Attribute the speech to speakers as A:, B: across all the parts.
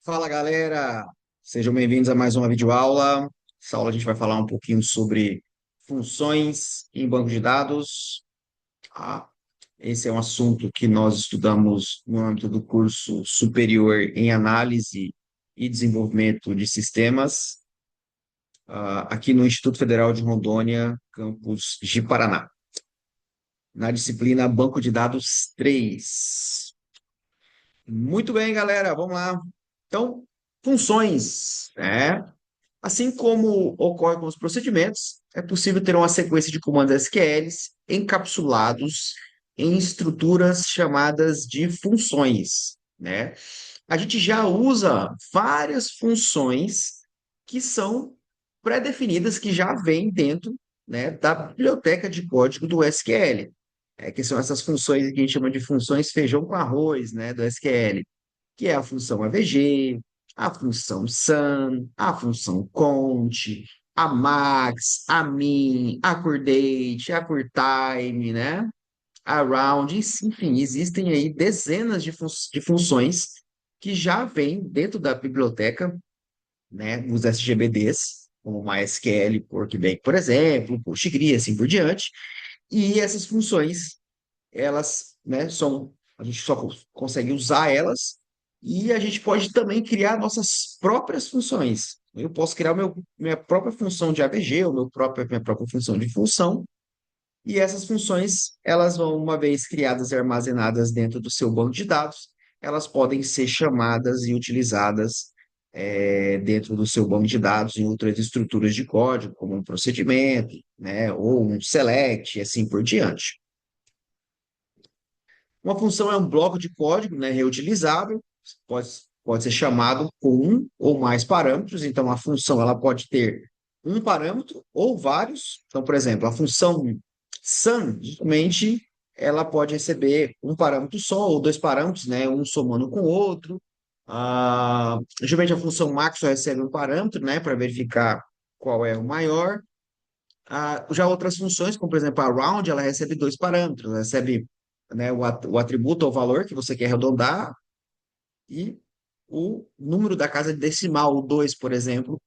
A: Fala galera, sejam bem-vindos a mais uma videoaula. Essa aula a gente vai falar um pouquinho sobre funções em banco de dados. Ah, esse é um assunto que nós estudamos no âmbito do curso superior em análise e desenvolvimento de sistemas, aqui no Instituto Federal de Rondônia, campus de Paraná, na disciplina Banco de Dados 3. Muito bem, galera, vamos lá. Então, funções, né? Assim como ocorre com os procedimentos, é possível ter uma sequência de comandos SQLs encapsulados em estruturas chamadas de funções, né? A gente já usa várias funções que são pré-definidas, que já vêm dentro, né, da biblioteca de código do SQL, que são essas funções que a gente chama de funções feijão com arroz, né, do SQL, que é a função AVG, a função SUM, a função CONT, a MAX, a MIN, a CoreDate, a CoreTime, né? A Round, enfim, existem aí dezenas de funções que já vêm dentro da biblioteca, né? Os SGBDs, como o MySQL, Porkbank, por exemplo, PostgreSQL, assim por diante. E essas funções elas, né, a gente só consegue usar elas e a gente pode também criar nossas próprias funções. Eu posso criar minha própria função de AVG, ou minha própria função de função, e essas funções, elas vão, uma vez criadas e armazenadas dentro do seu banco de dados, elas podem ser chamadas e utilizadas dentro do seu banco de dados em outras estruturas de código, como um procedimento, né, ou um select, e assim por diante. Uma função é um bloco de código, né, reutilizável, pode, pode ser chamado com um ou mais parâmetros. Então, a função ela pode ter um parâmetro ou vários. Então, por exemplo, a função sum, geralmente, ela pode receber um parâmetro só ou dois parâmetros, né, um somando com o outro. Geralmente, a função max só recebe um parâmetro, né, para verificar qual é o maior. Já outras funções, como por exemplo a round, ela recebe dois parâmetros, ela recebe, né, o atributo ou valor que você quer arredondar e o número da casa decimal, o 2, por exemplo,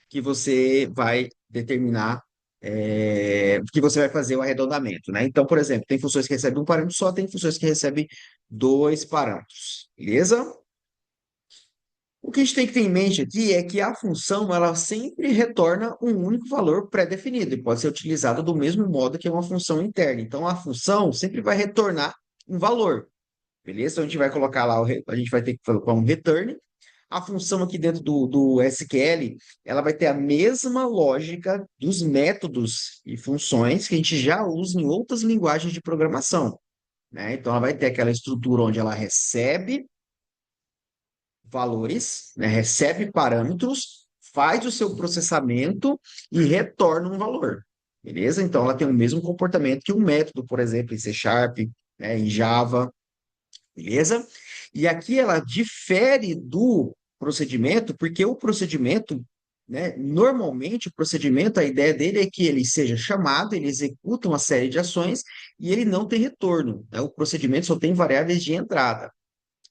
A: que você vai determinar, que você vai fazer o arredondamento, né? Então, por exemplo, tem funções que recebem um parâmetro só, tem funções que recebem dois parâmetros, beleza? O que a gente tem que ter em mente aqui é que a função ela sempre retorna um único valor pré-definido e pode ser utilizada do mesmo modo que uma função interna. Então, a função sempre vai retornar um valor, beleza? Então, a gente vai colocar lá, a gente vai ter que colocar um return. A função aqui dentro do SQL, ela vai ter a mesma lógica dos métodos e funções que a gente já usa em outras linguagens de programação, né? Então, ela vai ter aquela estrutura onde ela recebe valores, né, recebe parâmetros, faz o seu processamento e retorna um valor. Beleza? Então ela tem o mesmo comportamento que um método, por exemplo, em C Sharp, né, em Java, beleza? E aqui ela difere do procedimento, porque o procedimento, né, normalmente o procedimento, a ideia dele é que ele seja chamado, ele executa uma série de ações e ele não tem retorno, né? O procedimento só tem variáveis de entrada.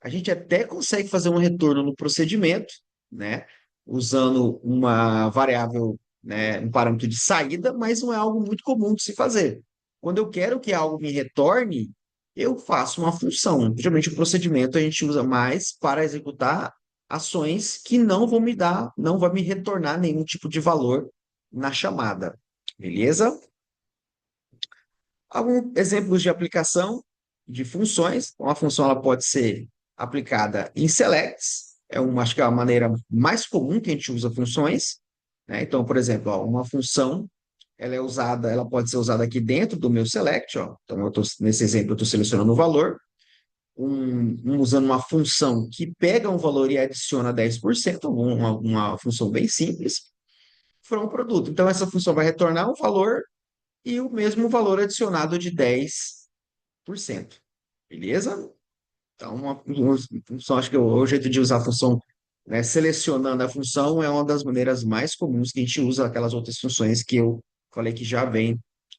A: A gente até consegue fazer um retorno no procedimento, né, usando uma variável, né, um parâmetro de saída, mas não é algo muito comum de se fazer. Quando eu quero que algo me retorne, eu faço uma função. Geralmente o procedimento a gente usa mais para executar ações que não vão me dar, não vai me retornar nenhum tipo de valor na chamada. Beleza? Alguns exemplos de aplicação de funções. Uma função ela pode ser aplicada em selects, acho que é a maneira mais comum que a gente usa funções, né? Então, por exemplo, ó, uma função ela pode ser usada aqui dentro do meu select, ó. Então, nesse exemplo, eu estou selecionando o valor, usando uma função que pega um valor e adiciona 10%, uma função bem simples, para um produto. Então, essa função vai retornar um valor e o mesmo valor adicionado de 10%. Beleza? Então, uma função, acho que o jeito de usar a função, né, selecionando a função é uma das maneiras mais comuns que a gente usa aquelas outras funções que eu falei que já vem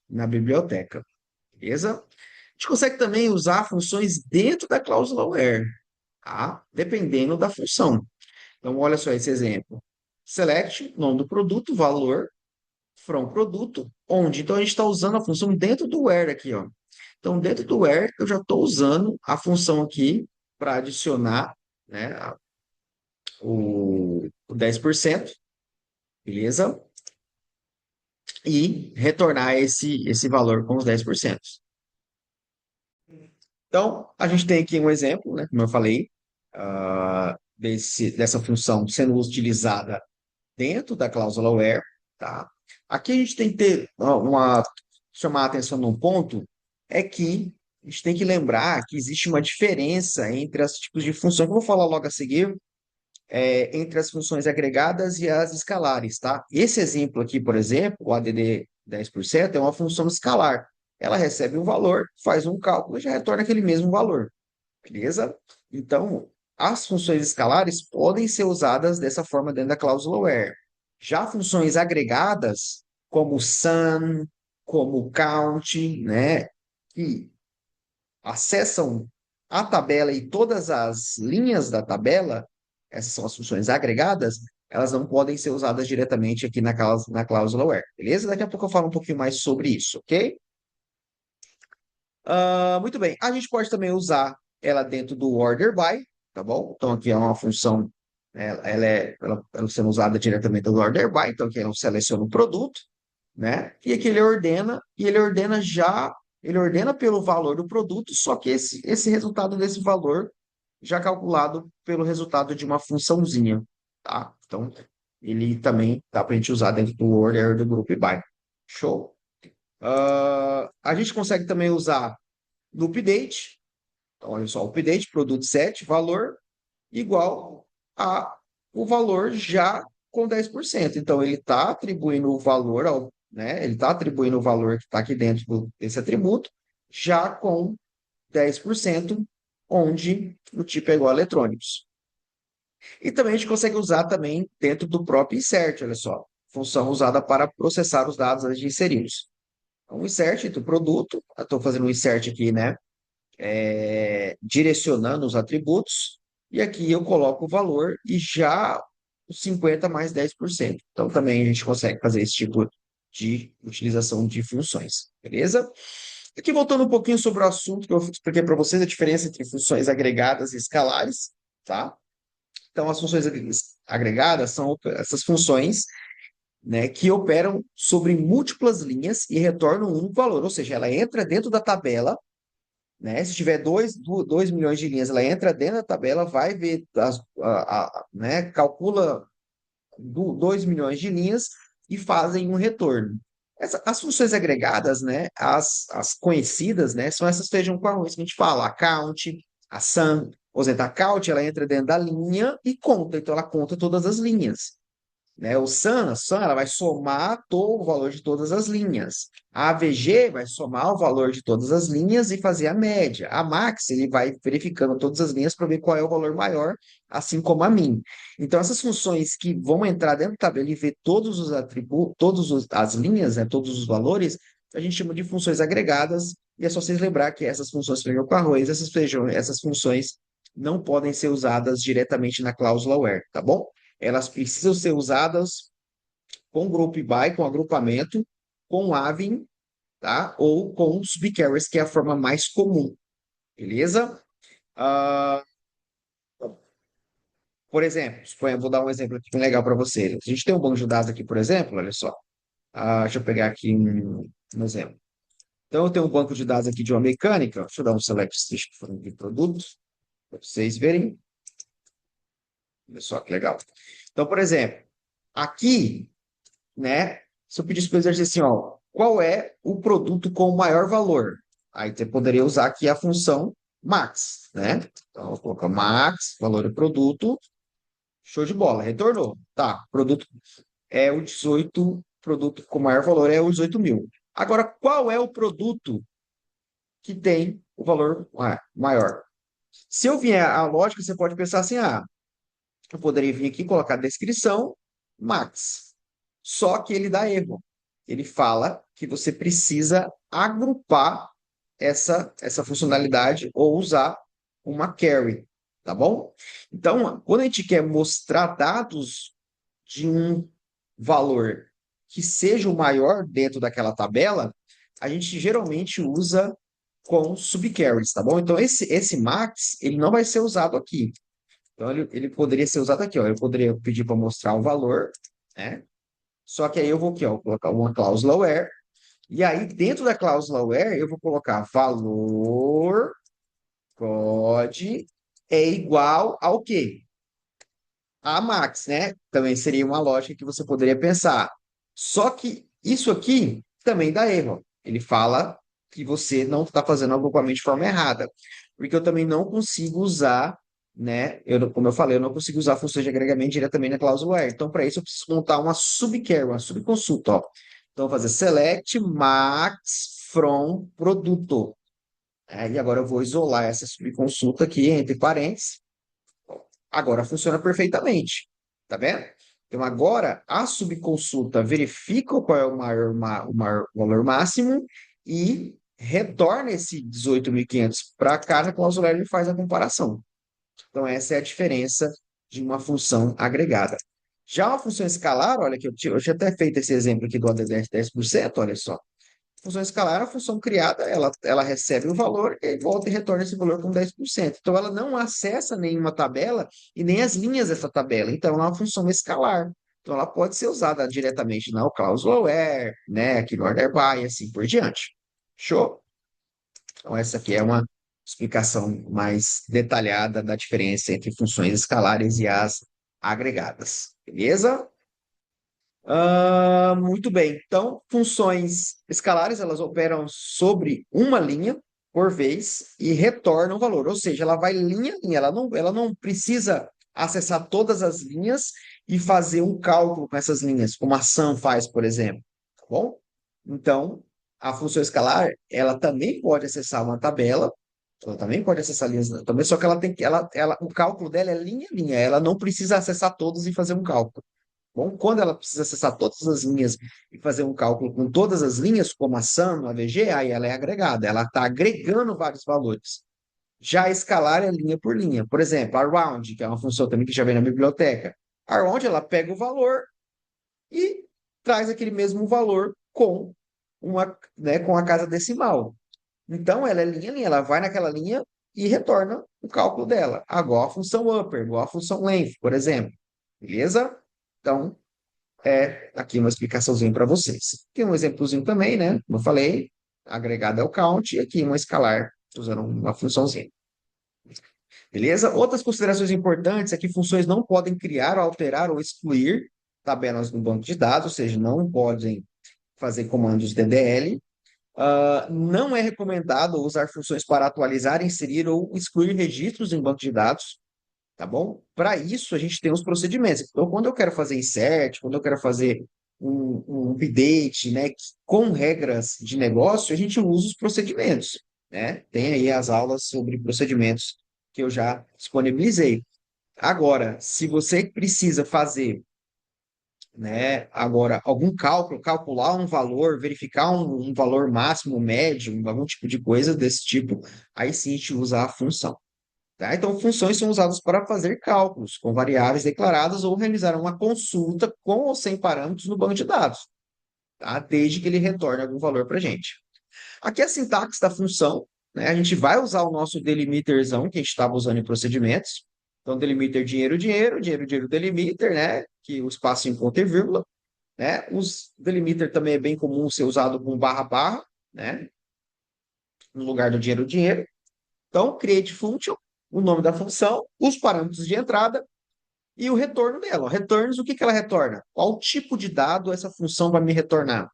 A: na biblioteca. Beleza? A gente consegue também usar funções dentro da cláusula where. tá? Dependendo da função. Então, olha só esse exemplo. Select, nome do produto, valor, from produto, onde. Então, a gente está usando a função dentro do where aqui, ó. Então, dentro do where, eu já estou usando a função aqui para adicionar, né, o 10%, beleza? E retornar esse valor com os 10%. Então, a gente tem aqui um exemplo, né, como eu falei, dessa função sendo utilizada dentro da cláusula where, tá? Aqui a gente tem que ter chamar a atenção num ponto, é que a gente tem que lembrar que existe uma diferença entre os tipos de função, que eu vou falar logo a seguir, entre as funções agregadas e as escalares, tá? Esse exemplo aqui, por exemplo, o ADD 10% é uma função escalar. Ela recebe um valor, faz um cálculo e já retorna aquele mesmo valor, beleza? Então, as funções escalares podem ser usadas dessa forma dentro da cláusula where. Já funções agregadas, como sum, como count, né, que acessam a tabela e todas as linhas da tabela, essas são as funções agregadas, elas não podem ser usadas diretamente aqui na cláusula where, beleza? Daqui a pouco eu falo um pouquinho mais sobre isso, ok? Muito bem. A gente pode também usar ela dentro do order by, tá bom? Então aqui é uma função, ela sendo usada diretamente do order by, então aqui eu seleciono o produto, né? E aqui ele ordena pelo valor do produto, só que esse resultado desse valor já calculado pelo resultado de uma funçãozinha, tá? Então ele também dá para a gente usar dentro do order do group by. Show? A gente consegue também usar no update. Então, olha só, update, produto 7 valor igual a o valor já com 10%. Então, ele está atribuindo o valor ao, né? Ele está atribuindo o valor que está aqui dentro desse atributo, já com 10%, onde o tipo é igual a eletrônicos. E também a gente consegue usar também dentro do próprio insert, olha só, função usada para processar os dados antes de inseri-los. Então, insert do produto, eu estou fazendo um insert aqui, né? Direcionando os atributos, e aqui eu coloco o valor e já os 50 mais 10%. Então também a gente consegue fazer esse tipo de utilização de funções, beleza? Aqui voltando um pouquinho sobre o assunto que eu expliquei para vocês, a diferença entre funções agregadas e escalares, tá? Então as funções agregadas são essas funções, né, que operam sobre múltiplas linhas e retornam um valor, ou seja, ela entra dentro da tabela, né? Se tiver 2 milhões de linhas, ela entra dentro da tabela, vai ver, né? Calcula 2 milhões de linhas e fazem um retorno. As funções agregadas, né? As conhecidas, né? São essas feijão com arroz que a gente fala, a count, a sum. Por exemplo, a count, ela entra dentro da linha e conta, então ela conta todas as linhas, né? A SAM, ela vai somar todo o valor de todas as linhas. A AVG vai somar o valor de todas as linhas e fazer a média. A Max, ele vai verificando todas as linhas para ver qual é o valor maior, assim como a min. Então, essas funções que vão entrar dentro da tabela e ver todos os atributos, as linhas, né, todos os valores, a gente chama de funções agregadas, e é só vocês lembrar que essas funções feijão com arroz, essas funções não podem ser usadas diretamente na cláusula where, tá bom? Elas precisam ser usadas com group by, com agrupamento, com having, tá? Ou com subcarriers, que é a forma mais comum, beleza? Ah, por exemplo, vou dar um exemplo aqui bem legal para vocês. A gente tem um banco de dados aqui, por exemplo, olha só. Deixa eu pegar aqui um exemplo. Então, eu tenho um banco de dados aqui de uma mecânica. Deixa eu dar um select de produtos, para vocês verem. Olha só que legal. Então, por exemplo, aqui, né? Se eu pedisse para eles assim, ó, qual é o produto com o maior valor? Aí você poderia usar aqui a função max, né? Então, eu coloco max, valor do produto, show de bola, retornou. Tá, produto é o 18, produto com maior valor é o 18 mil. Agora, qual é o produto que tem o valor maior? Se eu vier a lógica, você pode pensar assim, eu poderia vir aqui e colocar descrição max. Só que ele dá erro. Ele fala que você precisa agrupar essa funcionalidade ou usar uma carry. tá bom? Então, quando a gente quer mostrar dados de um valor que seja o maior dentro daquela tabela, a gente geralmente usa com subcarries, tá bom? Então, esse max, ele não vai ser usado aqui. Então, ele poderia ser usado aqui, ó. Eu poderia pedir para mostrar o valor, né? Só que aí eu vou aqui, ó, colocar uma cláusula where, e aí dentro da cláusula where eu vou colocar valor pode é igual ao quê? A max, né? Também seria uma lógica que você poderia pensar. Só que isso aqui também dá erro. Ele fala que você não está fazendo o agrupamento de forma errada, porque eu também não consigo usar, né? Como eu falei, eu não consigo usar funções de agregamento diretamente na cláusula where. Então, para isso, eu preciso montar uma subcarry, uma subconsulta, ó. Então, fazer select max from produto. E agora eu vou isolar essa subconsulta aqui entre parênteses. Agora funciona perfeitamente. Tá vendo? Então, agora a subconsulta verifica qual é o maior valor máximo e retorna esse 18.500 para cá na cláusula e faz a comparação. Então, essa é a diferença de uma função agregada. Já uma função escalar, olha que eu tinha até feito esse exemplo aqui do ADD 10%, olha só. Função escalar, a função criada, ela recebe o valor e volta e retorna esse valor com 10%. Então, ela não acessa nenhuma tabela e nem as linhas dessa tabela. Então, ela é uma função escalar. Então, ela pode ser usada diretamente na cláusula where, né, aqui no order by, e assim por diante. Show? Então, essa aqui é uma explicação mais detalhada da diferença entre funções escalares e as agregadas. Beleza? Muito bem. Então, funções escalares, elas operam sobre uma linha por vez e retornam o valor. Ou seja, ela vai linha a linha. Ela não precisa acessar todas as linhas e fazer um cálculo com essas linhas, como a sum faz, por exemplo. Tá bom? Então, a função escalar, ela também pode acessar uma tabela, ela também pode acessar linhas, também, só que ela tem que, o cálculo dela é linha a linha. Ela não precisa acessar todos e fazer um cálculo. Bom, quando ela precisa acessar todas as linhas e fazer um cálculo com todas as linhas, como a sum, a VG, aí ela é agregada, ela está agregando vários valores. Já a escalar é linha por linha. Por exemplo, a round, que é uma função também que já vem na biblioteca. A round, ela pega o valor e traz aquele mesmo valor com a casa decimal. Então, ela é linha a linha, ela vai naquela linha e retorna o cálculo dela. Agora, a função upper, igual a função length, por exemplo. Beleza? Então, aqui uma explicaçãozinha para vocês. Tem um exemplozinho também, né? Como eu falei, agregado é o count, e aqui uma escalar, usando uma funçãozinha. Beleza? Outras considerações importantes é que funções não podem criar, alterar ou excluir tabelas no banco de dados, ou seja, não podem fazer comandos DDL. Não é recomendado usar funções para atualizar, inserir ou excluir registros em banco de dados, tá bom? Para isso, a gente tem os procedimentos. Então, quando eu quero fazer insert, quando eu quero fazer um update, né, com regras de negócio, a gente usa os procedimentos, né? Tem aí as aulas sobre procedimentos que eu já disponibilizei. Agora, se você precisa fazer, né, agora algum cálculo, calcular um valor, verificar um valor máximo, médio, algum tipo de coisa desse tipo, aí sim a gente usa a função. Tá? Então, funções são usadas para fazer cálculos com variáveis declaradas ou realizar uma consulta com ou sem parâmetros no banco de dados, tá? Desde que ele retorne algum valor para a gente. Aqui é a sintaxe da função, né? A gente vai usar o nosso delimiterzão que a gente estava usando em procedimentos. Então, delimiter dinheiro, dinheiro, dinheiro, dinheiro, delimiter, né? Que o espaço em ponto e vírgula, né? Os delimiter também é bem comum ser usado com barra, barra, né? No lugar do dinheiro, dinheiro. Então, create function, o nome da função, os parâmetros de entrada e o retorno dela. Returns, o que que ela retorna? Qual tipo de dado essa função vai me retornar?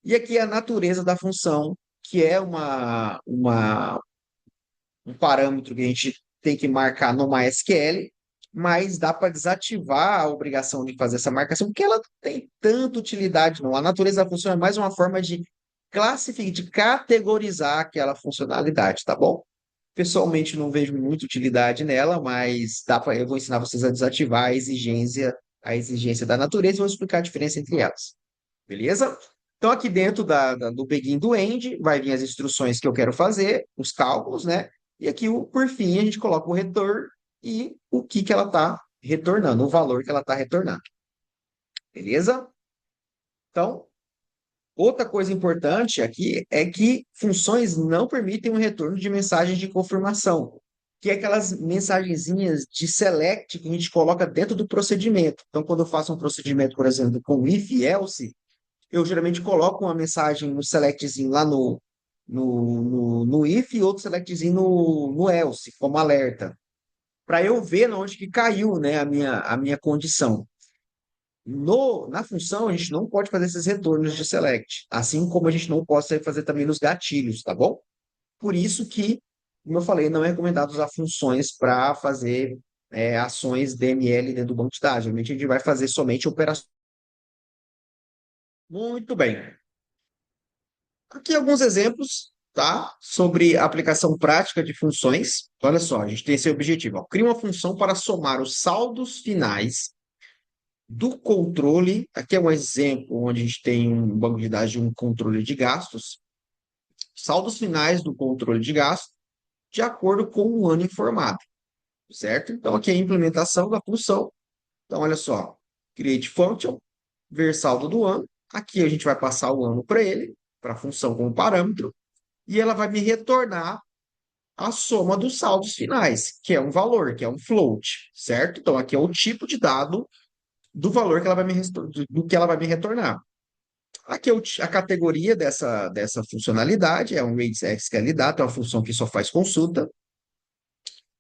A: E aqui é a natureza da função, que é um parâmetro que a gente tem que marcar no MySQL, mas dá para desativar a obrigação de fazer essa marcação, porque ela não tem tanta utilidade, não. A natureza da função é mais uma forma de classificar, de categorizar aquela funcionalidade, tá bom? Pessoalmente, não vejo muita utilidade nela, mas eu vou ensinar vocês a desativar a exigência da natureza e vou explicar a diferença entre elas. Beleza? Então, aqui dentro do begin do end, vai vir as instruções que eu quero fazer, os cálculos, né? E aqui, por fim, a gente coloca o return e o que ela está retornando, o valor que ela está retornando. Beleza? Então, outra coisa importante aqui é que funções não permitem o retorno de mensagens de confirmação, que é aquelas mensagenzinhas de select que a gente coloca dentro do procedimento. Então, quando eu faço um procedimento, por exemplo, com if e else, eu geralmente coloco uma mensagem no selectzinho lá no if e outro selectzinho no else, como alerta, para eu ver onde que caiu, né, a minha condição. Na função, a gente não pode fazer esses retornos de select, assim como a gente não pode fazer também nos gatilhos, tá bom? Por isso que, como eu falei, não é recomendado usar funções para fazer ações DML dentro do banco de dados. Geralmente a gente vai fazer somente operações. Muito bem. Aqui alguns exemplos, tá? Sobre aplicação prática de funções. Olha só, a gente tem esse objetivo. Ó. Cria uma função para somar os saldos finais do controle. Aqui é um exemplo onde a gente tem um banco de dados de um controle de gastos. Saldos finais do controle de gastos de acordo com o ano informado, certo? Então, aqui é a implementação da função. Então, olha só, create function, ver saldo do ano. Aqui a gente vai passar o ano para ele, para a função como parâmetro, e ela vai me retornar a soma dos saldos finais, que é um valor, que é um float, certo? Então, aqui é o tipo de dado do valor que ela vai do que ela vai me retornar. Aqui é a categoria dessa funcionalidade, é um RateSQL Data, é uma função que só faz consulta.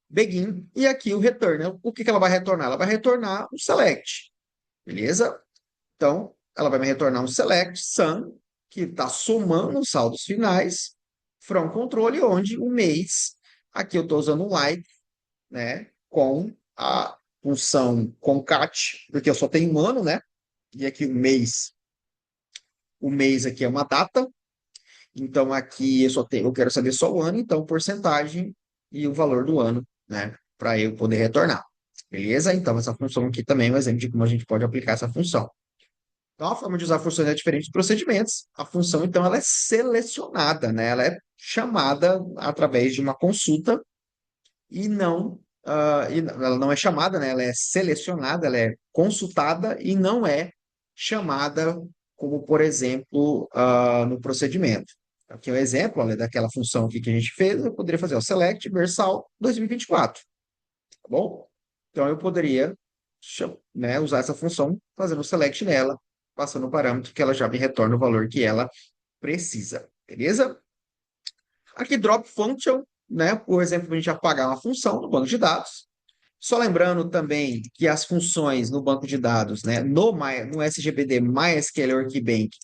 A: Begin, e aqui o return. O que ela vai retornar? Ela vai retornar um select, beleza? Então, ela vai me retornar um select sum, que está somando os saldos finais, from controle, onde o mês, aqui eu estou usando um like, né, com a função concat, porque eu só tenho um ano, né? E aqui o mês aqui é uma data, então aqui eu quero saber só o ano, então porcentagem e o valor do ano, né, para eu poder retornar. Beleza? Então essa função aqui também é um exemplo de como a gente pode aplicar essa função. Então, a forma de usar funções é diferente dos procedimentos. A função, então, ela é selecionada, né? Ela é chamada através de uma consulta e não, ela não é chamada, né? Ela é selecionada, ela é consultada e não é chamada como, por exemplo, no procedimento. Aqui é um exemplo, olha, daquela função aqui que a gente fez, eu poderia fazer o select versal 2024, tá bom? Então, eu poderia, né, usar essa função fazendo o select nela, passando o parâmetro que ela já me retorna o valor que ela precisa, beleza? Aqui, drop function, né? Por exemplo, a gente apagar uma função no banco de dados. Só lembrando também que as funções no banco de dados, né, no SGBD MySQL Workbench,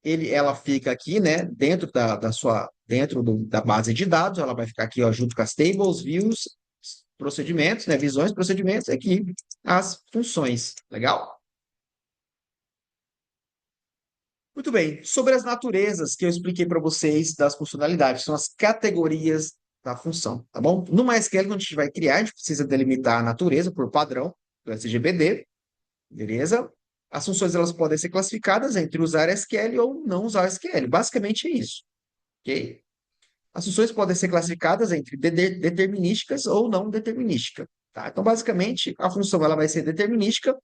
A: ela fica aqui, né, dentro da base de dados, ela vai ficar aqui, ó, junto com as tables, views, procedimentos, né, visões, procedimentos, aqui as funções, legal? Muito bem, sobre as naturezas que eu expliquei para vocês das funcionalidades, são as categorias da função, tá bom? No MySQL, quando a gente vai criar, a gente precisa delimitar a natureza por padrão do SGBD, beleza? As funções elas podem ser classificadas entre usar SQL ou não usar SQL, basicamente é isso, ok? As funções podem ser classificadas entre determinísticas ou não determinística, tá? Então, basicamente, a função ela vai ser determinística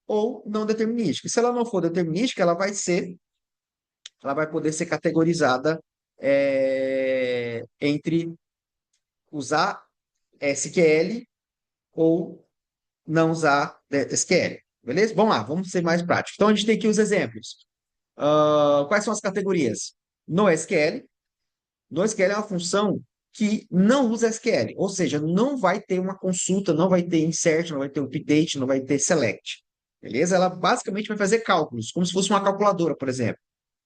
A: ou não determinística. Se ela não for determinística, ela vai poder ser categorizada entre usar SQL ou não usar SQL. Beleza? Vamos lá, vamos ser mais práticos. Então, a gente tem aqui os exemplos. Quais são as categorias? No SQL. No SQL é uma função que não usa SQL, ou seja, não vai ter uma consulta, não vai ter insert, não vai ter update, não vai ter select. Beleza? Ela basicamente vai fazer cálculos, como se fosse uma calculadora, por exemplo.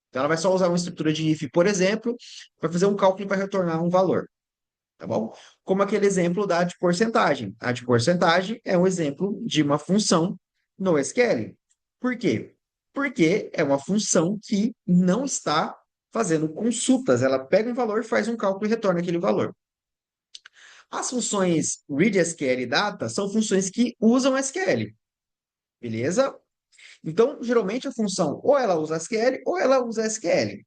A: Então, ela vai só usar uma estrutura de if, por exemplo, vai fazer um cálculo e vai retornar um valor, tá bom? Como aquele exemplo da de porcentagem. A de porcentagem é um exemplo de uma função no SQL. Por quê? Porque é uma função que não está fazendo consultas. Ela pega um valor, faz um cálculo e retorna aquele valor. As funções read SQL e data são funções que usam SQL, beleza? Então, geralmente a função ou ela usa SQL ou ela usa SQL,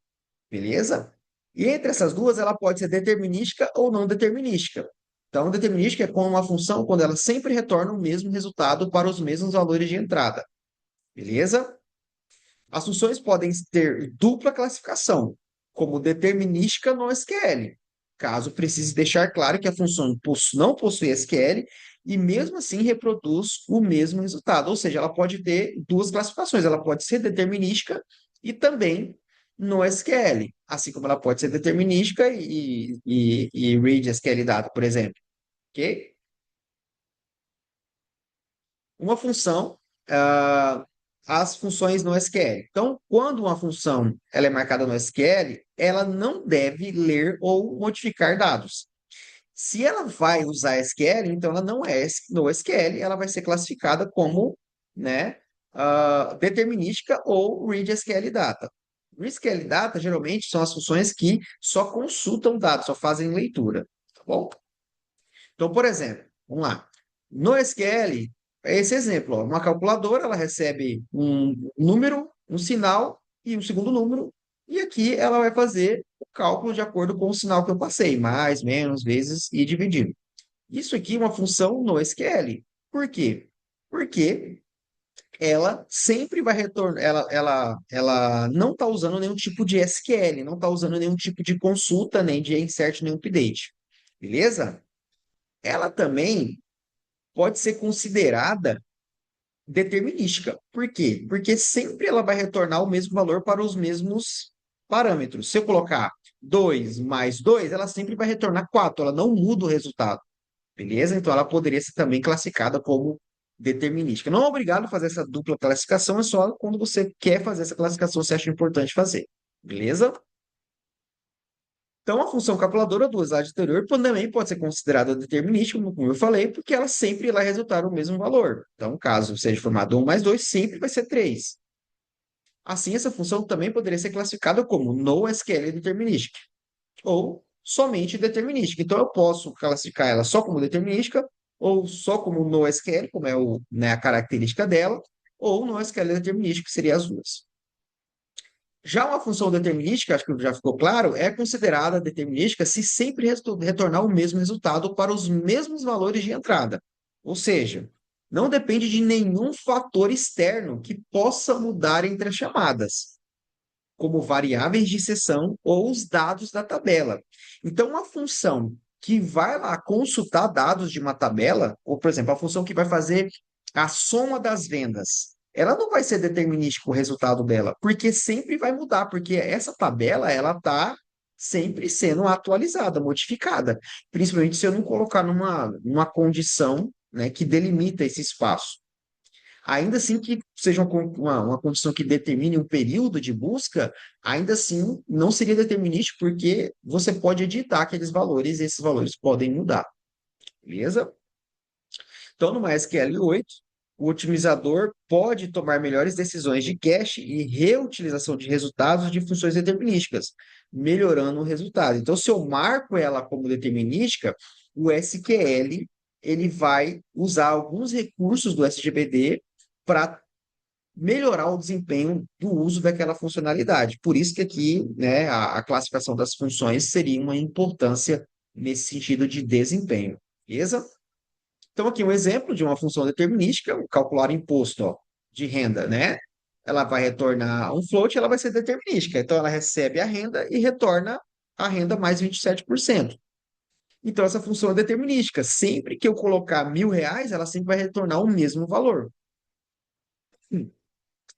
A: beleza? E entre essas duas, ela pode ser determinística ou não determinística. Então, determinística é com uma função quando ela sempre retorna o mesmo resultado para os mesmos valores de entrada. Beleza? As funções podem ter dupla classificação, como determinística no SQL, caso precise deixar claro que a função não possui SQL e mesmo assim reproduz o mesmo resultado. Ou seja, ela pode ter duas classificações, ela pode ser determinística e também no SQL, assim como ela pode ser determinística e read SQL data, por exemplo. Ok? Uma função, ah, as funções no SQL. Então, quando uma função ela é marcada no SQL, ela não deve ler ou modificar dados. Se ela vai usar SQL, então ela não é no SQL, ela vai ser classificada como, né, determinística ou read SQL data. Read SQL data geralmente são as funções que só consultam dados, só fazem leitura, tá bom? Então, por exemplo, vamos lá. No SQL, é esse exemplo, ó, uma calculadora, ela recebe um número, um sinal e um segundo número, e aqui ela vai fazer o cálculo de acordo com o sinal que eu passei, mais, menos, vezes e dividido. Isso aqui é uma função no SQL. Por quê? Porque ela sempre vai retornar, ela não está usando nenhum tipo de SQL, não está usando nenhum tipo de consulta, nem de insert, nem update. Beleza? Ela também pode ser considerada determinística. Por quê? Porque sempre ela vai retornar o mesmo valor para os mesmos parâmetros. Se eu colocar 2 mais 2, ela sempre vai retornar 4. Ela não muda o resultado. Beleza? Então ela poderia ser também classificada como determinística. Não é obrigado a fazer essa dupla classificação, é só quando você quer fazer essa classificação, você acha importante fazer. Beleza? Então, a função calculadora do slide anterior também pode ser considerada determinística, como eu falei, porque ela sempre vai resultar o mesmo valor. Então, caso seja formado 1 mais 2, sempre vai ser 3. Assim, essa função também poderia ser classificada como NoSQL determinística ou somente determinística. Então, eu posso classificar ela só como determinística ou só como NoSQL, como é né, a característica dela, ou NoSQL determinística, que seria as duas. Já uma função determinística, acho que já ficou claro, é considerada determinística se sempre retornar o mesmo resultado para os mesmos valores de entrada. Ou seja, não depende de nenhum fator externo que possa mudar entre as chamadas, como variáveis de seção ou os dados da tabela. Então, uma função que vai lá consultar dados de uma tabela, ou, por exemplo, a função que vai fazer a soma das vendas, ela não vai ser determinística o resultado dela, porque sempre vai mudar, porque essa tabela, ela está sempre sendo atualizada, modificada, principalmente se eu não colocar numa condição, né, que delimita esse espaço. Ainda assim que seja uma condição que determine um período de busca, ainda assim não seria determinístico, porque você pode editar aqueles valores e esses valores podem mudar, beleza? Então, no MySQL 8, o otimizador pode tomar melhores decisões de cache e reutilização de resultados de funções determinísticas, melhorando o resultado. Então, se eu marco ela como determinística, o SQL ele vai usar alguns recursos do SGBD para melhorar o desempenho do uso daquela funcionalidade. Por isso que aqui, né, a classificação das funções seria uma importância nesse sentido de desempenho. Beleza? Então, aqui um exemplo de uma função determinística, calcular imposto, ó, de renda, né? Ela vai retornar um float, ela vai ser determinística. Então, ela recebe a renda e retorna a renda mais 27%. Então, essa função é determinística. Sempre que eu colocar R$ 1.000, ela sempre vai retornar o mesmo valor.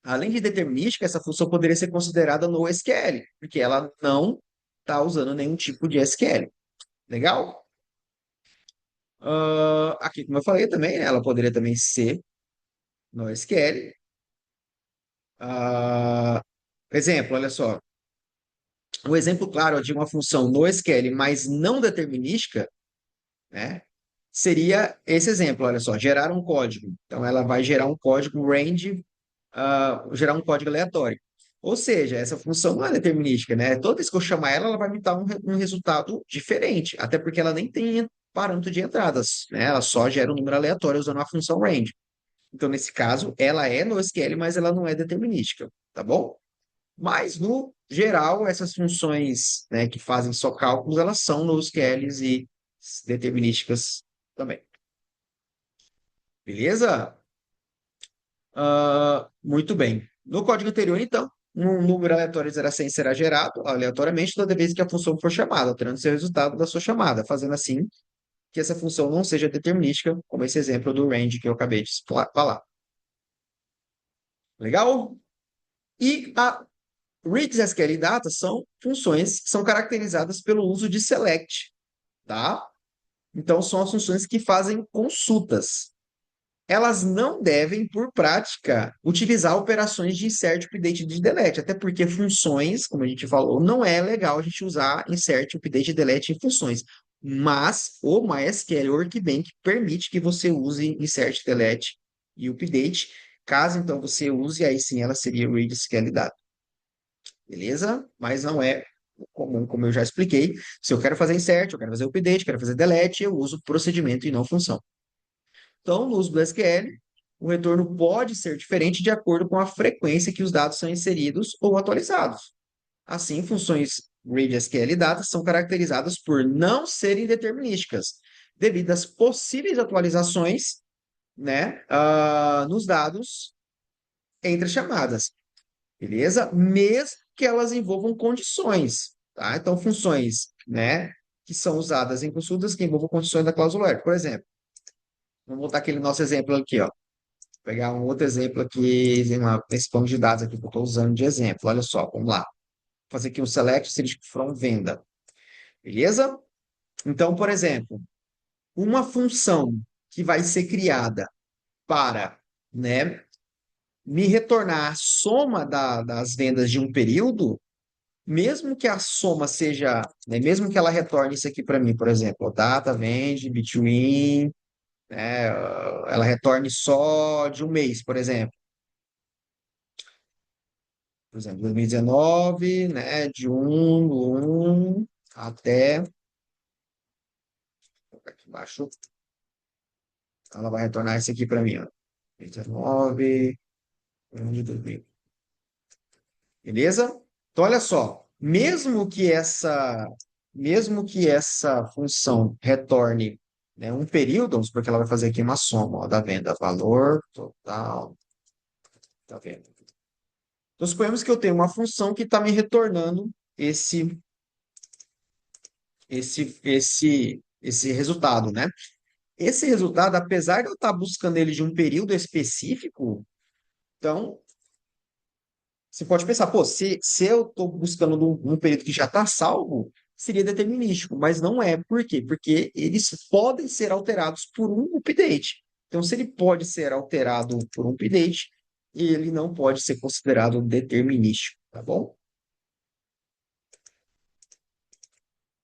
A: Além de determinística, essa função poderia ser considerada no SQL, porque ela não está usando nenhum tipo de SQL. Legal? Aqui, como eu falei também, né, ela poderia também ser no SQL. Exemplo, olha só. Um exemplo claro de uma função no SQL, mas não determinística, né, seria esse exemplo, olha só, gerar um código. Então, ela vai gerar um código range, gerar um código aleatório. Ou seja, essa função não é determinística, né? Toda vez que eu chamar ela, ela vai me dar um resultado diferente, até porque ela nem tem parâmetro de entradas, né? Ela só gera um número aleatório usando a função range. Então, nesse caso, ela é NoSQL, mas ela não é determinística, tá bom? Mas, no geral, essas funções, né, que fazem só cálculos, elas são NoSQLs e determinísticas também. Beleza? Muito bem. No código anterior, então, um número aleatório 0 a 100 será gerado aleatoriamente toda vez que a função for chamada, alterando seu resultado da sua chamada, fazendo assim que essa função não seja determinística, como esse exemplo do range que eu acabei de falar. Legal? E a reads, SQL e data são funções que são caracterizadas pelo uso de select, tá? Então, são as funções que fazem consultas. Elas não devem, por prática, utilizar operações de insert, update e de delete, até porque funções, como a gente falou, não é legal a gente usar insert, update e delete em funções. Mas o MySQL Workbench permite que você use insert, delete e update. Caso então você use, aí sim ela seria read, SQL data. Beleza? Mas não é comum, como eu já expliquei. Se eu quero fazer insert, eu quero fazer update, quero fazer delete, eu uso procedimento e não função. Então, no uso do SQL, o retorno pode ser diferente de acordo com a frequência que os dados são inseridos ou atualizados. Assim, funções read, SQL e data são caracterizadas por não serem determinísticas, devido às possíveis atualizações, né, nos dados entre chamadas, beleza? Mesmo que elas envolvam condições, tá? Então, funções, né, que são usadas em consultas que envolvam condições da cláusula where. Por exemplo, vamos voltar aquele nosso exemplo aqui, ó. Pegar um outro exemplo aqui, nesse banco de dados aqui que eu estou usando de exemplo. Olha só, vamos lá. Vou fazer aqui um select series from venda. Beleza? Então, por exemplo, uma função que vai ser criada para, né, me retornar a soma das vendas de um período, mesmo que a soma seja, né, mesmo que ela retorne isso aqui para mim, por exemplo, data, vende, between, né, ela retorne só de um mês, por exemplo, 2019, né, de 1 do 1 até, vou colocar aqui embaixo, ela vai retornar isso aqui para mim, ó, 2019, 1 de 2000. Beleza? Então, olha só, mesmo que essa função retorne, né, um período, vamos supor que ela vai fazer aqui uma soma, ó, da venda, valor total da venda. Então, suponhamos que eu tenho uma função que está me retornando esse resultado, né? Esse resultado, apesar de eu estar buscando ele de um período específico, então você pode pensar, pô, se eu estou buscando num período que já está salvo, seria determinístico, mas não é. Por quê? Porque eles podem ser alterados por um update. Então, se ele pode ser alterado por um update, ele não pode ser considerado determinístico, tá bom?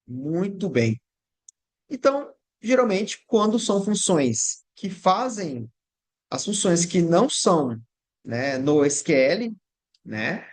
A: Muito bem. Então, geralmente, quando são funções que fazem as funções que não são, né, no SQL, né,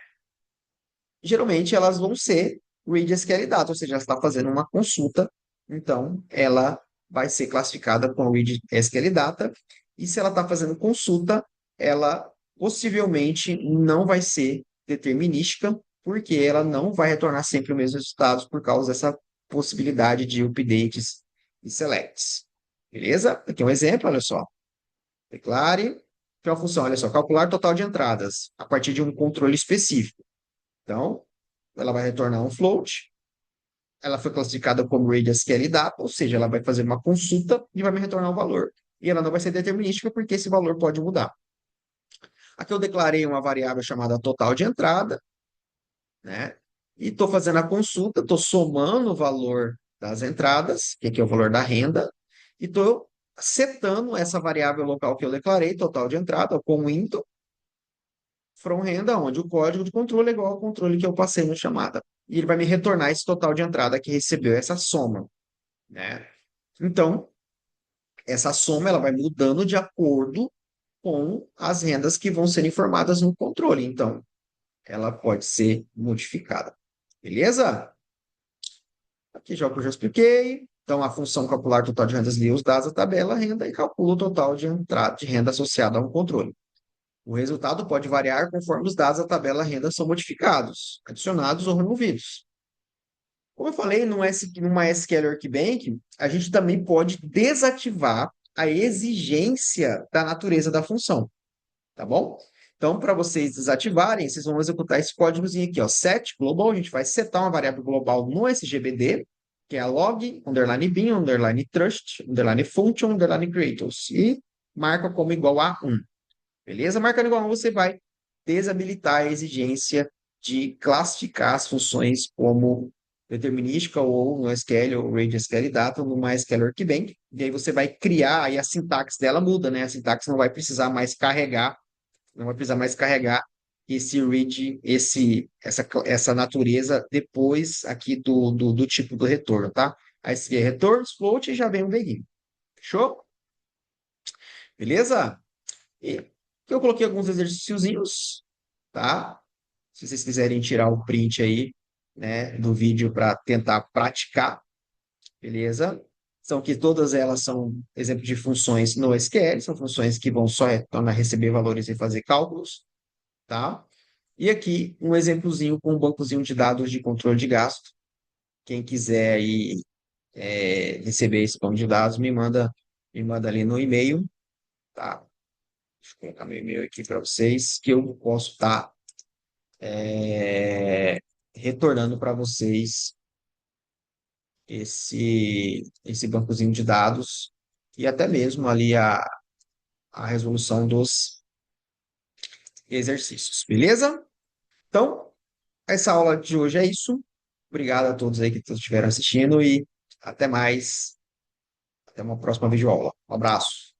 A: geralmente elas vão ser read SQL data, ou seja, ela está fazendo uma consulta, então ela vai ser classificada com read SQL data, e se ela está fazendo consulta, ela possivelmente não vai ser determinística, porque ela não vai retornar sempre os mesmos resultados por causa dessa possibilidade de updates e selects. Beleza? Aqui é um exemplo, olha só. Declare, que é uma função, olha só, calcular total de entradas a partir de um controle específico. Então, ela vai retornar um float, ela foi classificada como read SQL data, ou seja, ela vai fazer uma consulta e vai me retornar um valor. E ela não vai ser determinística porque esse valor pode mudar. Aqui eu declarei uma variável chamada total de entrada, né? E estou fazendo a consulta, estou somando o valor das entradas, que aqui é o valor da renda, e estou setando essa variável local que eu declarei, total de entrada, com into from renda, onde o código de controle é igual ao controle que eu passei na chamada. E ele vai me retornar esse total de entrada que recebeu essa soma, né? Então, essa soma ela vai mudando de acordo com as rendas que vão ser informadas no controle. Então, ela pode ser modificada. Beleza? Aqui já é o que eu já expliquei. Então, a função calcular o total de rendas lia os dados da tabela renda e calcula o total de entrada de renda associada a um controle. O resultado pode variar conforme os dados da tabela renda são modificados, adicionados ou removidos. Como eu falei, numa SQL Workbench, a gente também pode desativar a exigência da natureza da função, tá bom? Então, para vocês desativarem, vocês vão executar esse códigozinho aqui, ó, set global, a gente vai setar uma variável global no SGBD, que é a log, underline bin, underline trust, underline function, underline creators, e marca como igual a 1. Beleza? Marcando igual a 1, você vai desabilitar a exigência de classificar as funções como determinística ou no SQL ou Read SQL Data numa SQL Workbench. E aí você vai criar e a sintaxe dela muda, né? A sintaxe não vai precisar mais carregar esse read, essa natureza depois aqui do tipo do retorno, tá? Aí se vier retorno, float e já vem um begin. Fechou? Beleza? E eu coloquei alguns exercíciozinhos, tá? Se vocês quiserem tirar o print aí, né, do vídeo para tentar praticar, beleza? São que todas elas são exemplos de funções no SQL, são funções que vão só retornar, receber valores e fazer cálculos, tá? E aqui um exemplozinho com um bancozinho de dados de controle de gasto. Quem quiser aí receber esse banco de dados, me manda ali no e-mail, tá? Deixa eu colocar meu e-mail aqui para vocês, que eu posso estar retornando para vocês esse bancozinho de dados e até mesmo ali a resolução dos exercícios, beleza? Então, essa aula de hoje é isso. Obrigado a todos aí que estiveram assistindo e até mais. Até uma próxima videoaula. Um abraço.